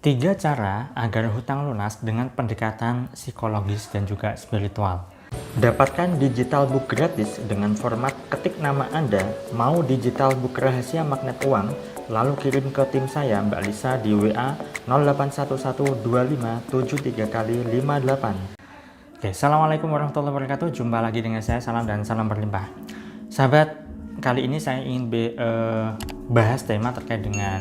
Tiga cara agar hutang lunas dengan pendekatan psikologis dan juga spiritual. Dapatkan digital book gratis dengan format ketik nama Anda, mau digital book rahasia magnet uang, lalu kirim ke tim saya Mbak Lisa di WA 08112573 kali 58. Oke, assalamualaikum warahmatullahi wabarakatuh. Jumpa lagi dengan saya, salam dan salam berlimpah. Sahabat, kali ini saya ingin bahas tema terkait dengan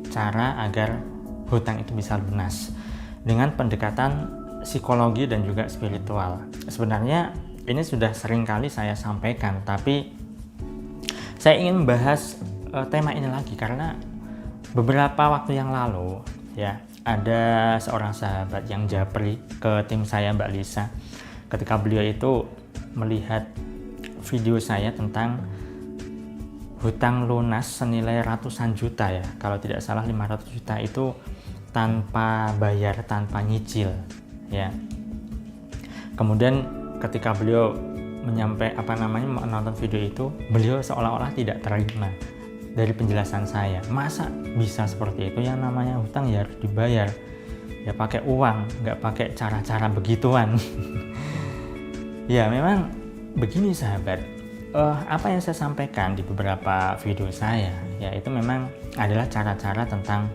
cara agar hutang itu bisa lunas dengan pendekatan psikologi dan juga spiritual. Sebenarnya ini sudah sering kali saya sampaikan, tapi saya ingin membahas tema ini lagi karena beberapa waktu yang lalu ya ada seorang sahabat yang japri ke tim saya Mbak Lisa ketika beliau itu melihat video saya tentang hutang lunas senilai ratusan juta ya, kalau tidak salah 500 juta itu tanpa bayar, tanpa nyicil ya. Kemudian ketika beliau menonton video itu, beliau seolah-olah tidak terima dari penjelasan saya. Masa bisa seperti itu? Yang namanya hutang ya harus dibayar ya pakai uang, nggak pakai cara-cara begituan. Ya memang begini sahabat, apa yang saya sampaikan di beberapa video saya ya itu memang adalah cara-cara tentang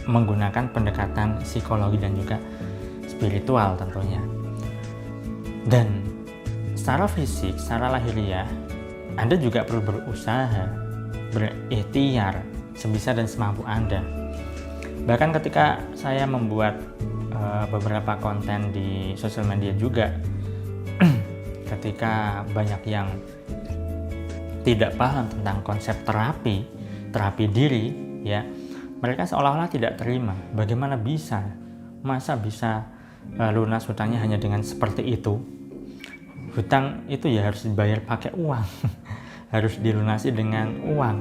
menggunakan pendekatan psikologi dan juga spiritual tentunya. Dan secara fisik, secara lahiriah, Anda juga perlu berusaha, berikhtiar sebisa dan semampu Anda. Bahkan ketika saya membuat beberapa konten di sosial media juga, ketika banyak yang tidak paham tentang konsep terapi diri ya, mereka seolah-olah tidak terima. Bagaimana bisa? Masa bisa lunas hutangnya hanya dengan seperti itu? Hutang itu ya harus dibayar pakai uang. Harus dilunasi dengan uang.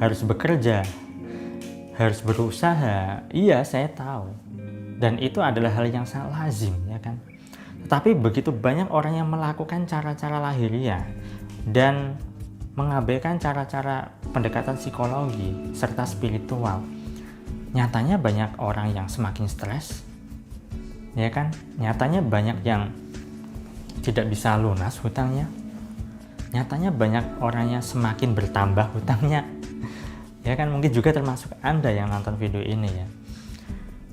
Harus bekerja. Harus berusaha. Iya, saya tahu. Dan itu adalah hal yang sangat lazim, ya kan? Tetapi begitu banyak orang yang melakukan cara-cara lahiriah dan mengabaikan cara-cara pendekatan psikologi serta spiritual. Nyatanya banyak orang yang semakin stres, ya kan? Nyatanya banyak yang tidak bisa lunas hutangnya. Nyatanya banyak orang yang semakin bertambah hutangnya, ya kan? Mungkin juga termasuk Anda yang nonton video ini ya.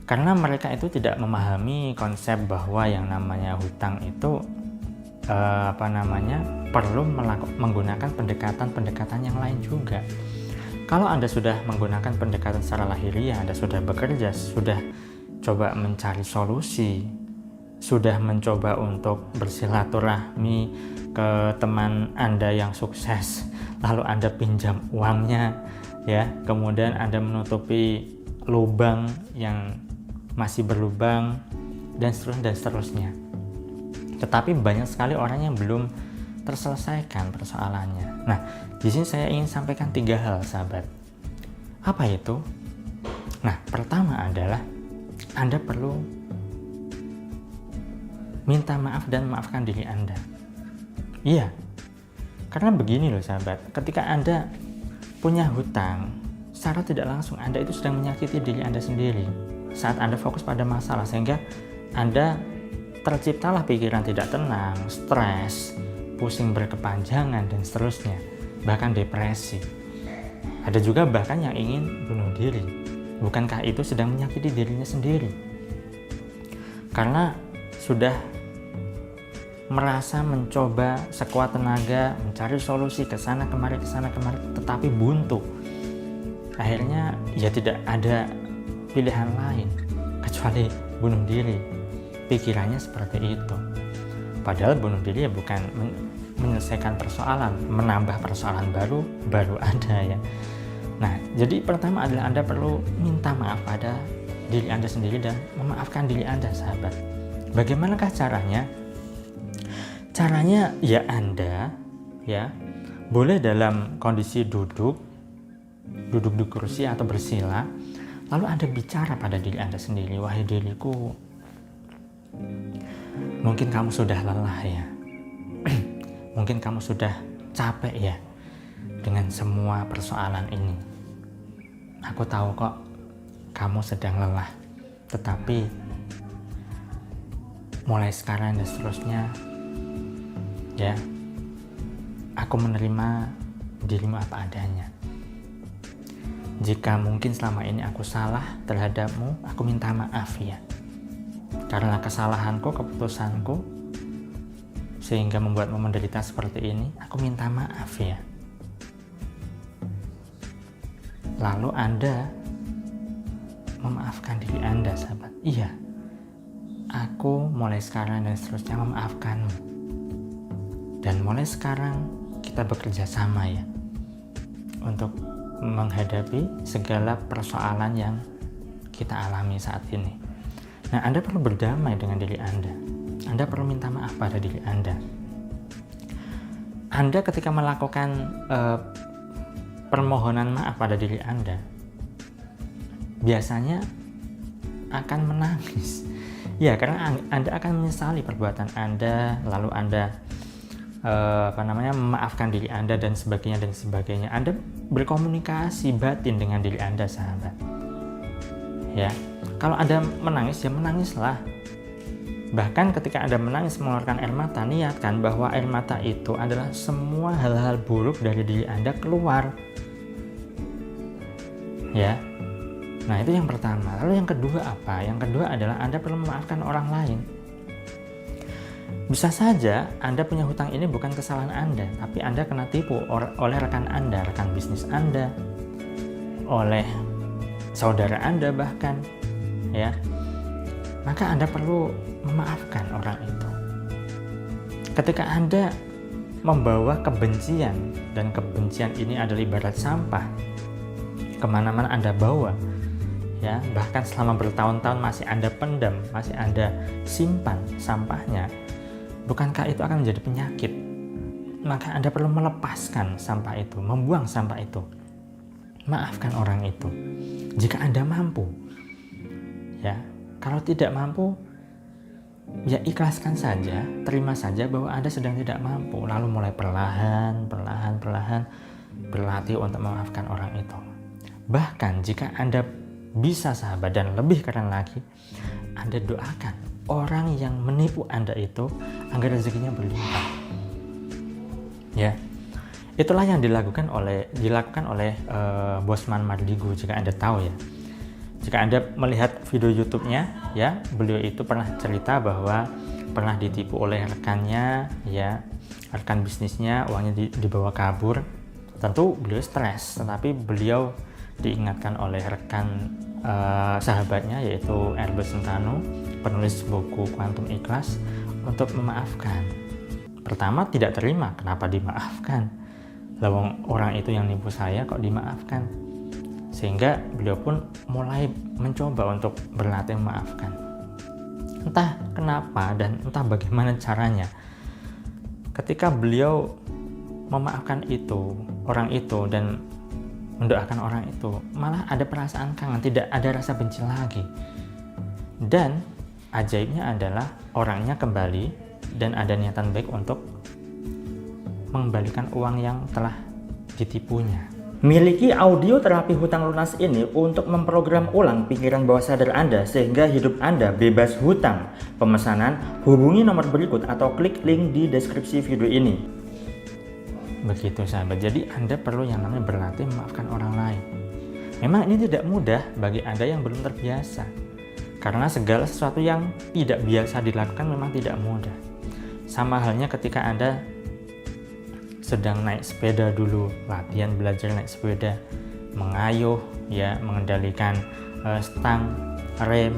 Karena mereka itu tidak memahami konsep bahwa yang namanya hutang itu perlu menggunakan pendekatan yang lain juga. Kalau Anda sudah menggunakan pendekatan secara lahiriah, Anda sudah bekerja, sudah coba mencari solusi, sudah mencoba untuk bersilaturahmi ke teman Anda yang sukses, lalu Anda pinjam uangnya, ya, kemudian Anda menutupi lubang yang masih berlubang, dan seterusnya. Tetapi banyak sekali orang yang belum terselesaikan persoalannya. Nah, di sini saya ingin sampaikan 3 hal, sahabat. Apa itu? Nah, pertama adalah Anda perlu minta maaf dan maafkan diri Anda. Iya, karena begini loh sahabat, ketika Anda punya hutang, secara tidak langsung Anda itu sedang menyakiti diri Anda sendiri saat Anda fokus pada masalah, sehingga Anda terciptalah pikiran tidak tenang, stres, pusing berkepanjangan, dan seterusnya, bahkan depresi. Ada juga bahkan yang ingin bunuh diri. Bukankah itu sedang menyakiti dirinya sendiri? Karena sudah merasa mencoba sekuat tenaga mencari solusi ke sana kemari, tetapi buntu. Akhirnya ya tidak ada pilihan lain kecuali bunuh diri. Pikirannya seperti itu. Padahal bunuh diri ya bukan menyelesaikan persoalan, menambah persoalan baru ada ya. Nah, jadi pertama adalah Anda perlu minta maaf pada diri Anda sendiri dan memaafkan diri Anda, sahabat. Bagaimanakah caranya? Caranya ya Anda ya boleh dalam kondisi duduk di kursi atau bersila, lalu Anda bicara pada diri Anda sendiri, wahai diriku, mungkin kamu sudah lelah ya. Mungkin kamu sudah capek ya dengan semua persoalan ini. Aku tahu kok kamu sedang lelah. Tetapi mulai sekarang dan seterusnya, ya, aku menerima dirimu apa adanya. Jika mungkin selama ini aku salah terhadapmu, aku minta maaf ya. Karena kesalahanku, keputusanku, sehingga membuatmu menderita seperti ini, aku minta maaf ya. Lalu Anda memaafkan diri Anda, sahabat. Iya, aku mulai sekarang dan seterusnya memaafkanmu. Dan mulai sekarang kita bekerja sama ya, untuk menghadapi segala persoalan yang kita alami saat ini. Nah, Anda perlu berdamai dengan diri Anda. Anda perlu minta maaf pada diri Anda. Anda ketika melakukan permohonan maaf pada diri Anda, biasanya akan menangis. Ya, karena Anda akan menyesali perbuatan Anda, lalu Anda memaafkan diri Anda dan sebagainya. Anda berkomunikasi batin dengan diri Anda, sahabat. Ya, kalau Anda menangis, ya menangislah. Bahkan ketika Anda menangis mengeluarkan air mata, niatkan bahwa air mata itu adalah semua hal-hal buruk dari diri Anda keluar. Ya. Nah, itu yang pertama. Lalu yang kedua apa? Yang kedua adalah Anda perlu memaafkan orang lain. Bisa saja Anda punya hutang ini bukan kesalahan Anda, tapi Anda kena tipu oleh rekan Anda, rekan bisnis Anda, oleh saudara Anda bahkan, ya. Maka Anda perlu memaafkan orang itu. Ketika Anda membawa kebencian, dan kebencian ini adalah ibarat sampah, kemana-mana Anda bawa, ya, bahkan selama bertahun-tahun masih Anda pendam, masih Anda simpan sampahnya, bukankah itu akan menjadi penyakit? Maka Anda perlu melepaskan sampah itu, membuang sampah itu. Maafkan orang itu jika Anda mampu, ya. Kalau tidak mampu, ya ikhlaskan saja, terima saja bahwa Anda sedang tidak mampu, lalu mulai perlahan berlatih untuk memaafkan orang itu. Bahkan jika Anda bisa, sahabat, dan lebih keren lagi, Anda doakan orang yang menipu Anda itu agar rezekinya berlimpah. Ya, itulah yang dilakukan oleh Bosman Mardigu, jika Anda tahu ya. Jika Anda melihat video YouTube-nya, ya, beliau itu pernah cerita bahwa pernah ditipu oleh rekannya, ya, rekan bisnisnya, uangnya dibawa kabur. Tentu beliau stres, tetapi beliau diingatkan oleh rekan sahabatnya, yaitu Herbert Sentano, penulis buku Quantum Ikhlas, untuk memaafkan. Pertama tidak terima, kenapa dimaafkan? Lawang orang itu yang nipu saya kok dimaafkan? Sehingga beliau pun mulai mencoba untuk berlatih memaafkan. Entah kenapa dan entah bagaimana caranya, ketika beliau memaafkan orang itu dan mendoakan orang itu, malah ada perasaan kangen, tidak ada rasa benci lagi. Dan ajaibnya adalah orangnya kembali dan ada niatan baik untuk mengembalikan uang yang telah ditipunya. Miliki audio terapi hutang lunas ini untuk memprogram ulang pikiran bawah sadar Anda sehingga hidup Anda bebas hutang. Pemesanan hubungi nomor berikut atau klik link di deskripsi video ini. Begitu, sahabat. Jadi Anda perlu yang namanya berlatih memaafkan orang lain. Memang ini tidak mudah bagi Anda yang belum terbiasa, karena segala sesuatu yang tidak biasa dilakukan memang tidak mudah. Sama halnya ketika Anda sedang naik sepeda dulu, latihan belajar naik sepeda, mengayuh, ya, mengendalikan stang, rem,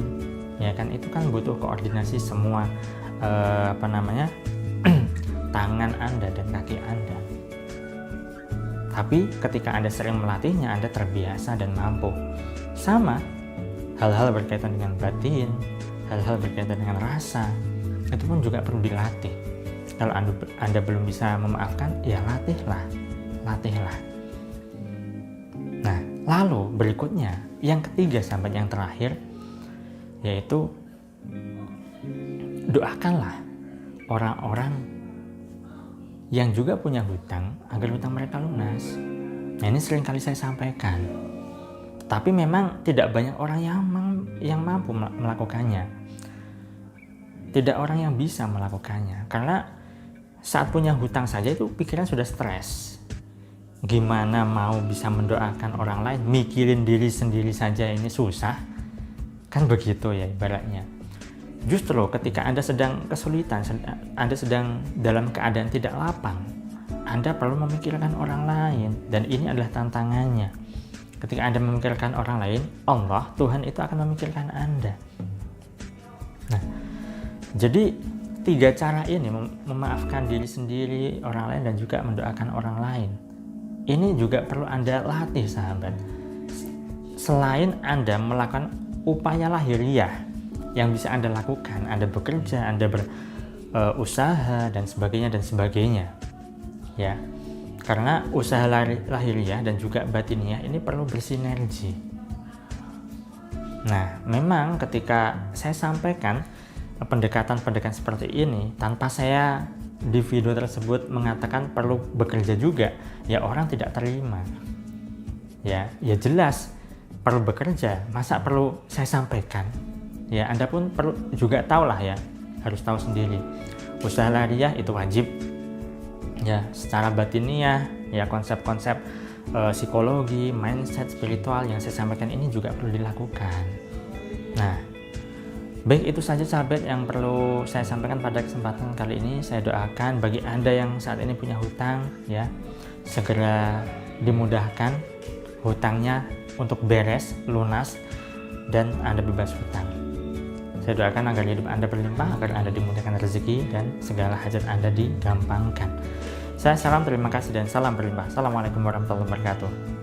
ya kan, itu kan butuh koordinasi semua tangan Anda dan kaki Anda. Tapi ketika Anda sering melatihnya, Anda terbiasa dan mampu. Sama hal-hal berkaitan dengan batin, hal-hal berkaitan dengan rasa, itu pun juga perlu dilatih. Kalau Anda belum bisa memaafkan, ya latihlah. Nah, lalu berikutnya, yang ketiga, sahabat, yang terakhir, yaitu doakanlah orang-orang yang juga punya hutang agar hutang mereka lunas. Nah, ini sering kali saya sampaikan. Tapi memang tidak banyak orang yang mampu melakukannya. Tidak orang yang bisa melakukannya. Karena saat punya hutang saja itu pikiran sudah stres. Gimana mau bisa mendoakan orang lain, mikirin diri sendiri saja ini susah. Kan begitu ya ibaratnya. Justru ketika Anda sedang kesulitan, Anda sedang dalam keadaan tidak lapang, Anda perlu memikirkan orang lain, dan ini adalah tantangannya. Ketika Anda memikirkan orang lain, Allah, Tuhan itu akan memikirkan Anda. Nah, jadi 3 cara ini, memaafkan diri sendiri, orang lain, dan juga mendoakan orang lain, ini juga perlu Anda latih, sahabat. Selain Anda melakukan upaya lahiriah yang bisa Anda lakukan, Anda bekerja, Anda berusaha, dan sebagainya. Ya, karena usaha lahiriah dan juga batiniah ini perlu bersinergi. Nah, memang ketika saya sampaikan pendekatan-pendekatan seperti ini, tanpa saya di video tersebut mengatakan perlu bekerja juga, ya orang tidak terima. Ya jelas perlu bekerja, masa perlu saya sampaikan? Ya, Anda pun perlu juga tahu lah ya, harus tahu sendiri. Usaha lahiriah itu wajib. Ya, secara batiniah, ya konsep-konsep psikologi, mindset, spiritual yang saya sampaikan ini juga perlu dilakukan. Nah, baik, itu saja sahabat yang perlu saya sampaikan pada kesempatan kali ini. Saya doakan bagi Anda yang saat ini punya hutang, ya segera dimudahkan hutangnya untuk beres, lunas, dan Anda bebas hutang. Saya doakan agar hidup Anda berlimpah, agar Anda dimudahkan rezeki, dan segala hajat Anda digampangkan. Saya salam terima kasih dan salam berlimpah. Assalamualaikum warahmatullahi wabarakatuh.